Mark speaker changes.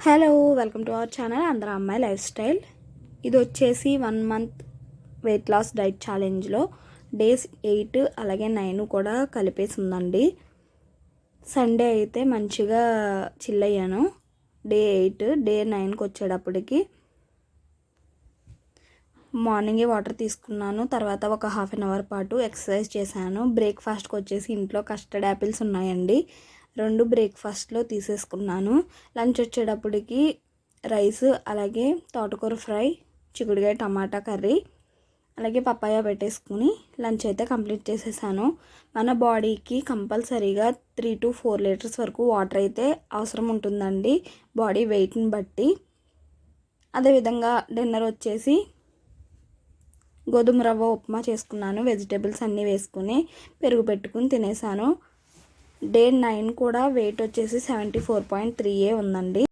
Speaker 1: Hello, welcome to our channel అందరూ అమ్మాయి lifestyle. ఇది వచ్చేసి 1 మంత్ వెయిట్ లాస్ డైట్ ఛాలెంజ్లో డేస్ 8 అలాగే 9 కూడా కలిపేసి ఉందండి. సండే అయితే మంచిగా చిల్ అయ్యాను. డే 8 డే 9కి వచ్చేటప్పటికి మార్నింగే వాటర్ తీసుకున్నాను. తర్వాత ఒక హాఫ్ అన్ అవర్ పాటు ఎక్సర్సైజ్ చేశాను. బ్రేక్ఫాస్ట్కి వచ్చేసి ఇంట్లో కస్టర్డ్ యాపిల్స్ ఉన్నాయండి, 2 బ్రేక్ఫాస్ట్లో తీసేసుకున్నాను. లంచ్ వచ్చేటప్పటికి రైస్ అలాగే తోటకూర ఫ్రై, చిక్కుడుకాయ టమాటా కర్రీ అలాగే పప్పాయ పెట్టేసుకుని లంచ్ అయితే కంప్లీట్ చేసేసాను. మన బాడీకి కంపల్సరీగా 3 to 4 లీటర్స్ వరకు వాటర్ అయితే అవసరం ఉంటుందండి, బాడీ వెయిట్ని బట్టి. అదేవిధంగా డిన్నర్ వచ్చేసి గోధుమ రవ్వ ఉప్మా చేసుకున్నాను. వెజిటేబుల్స్ అన్నీ వేసుకుని పెరుగు పెట్టుకుని తినేసాను. డే 9 కూడా వెయిట్ వచ్చేసి 74.3 ఉందండి.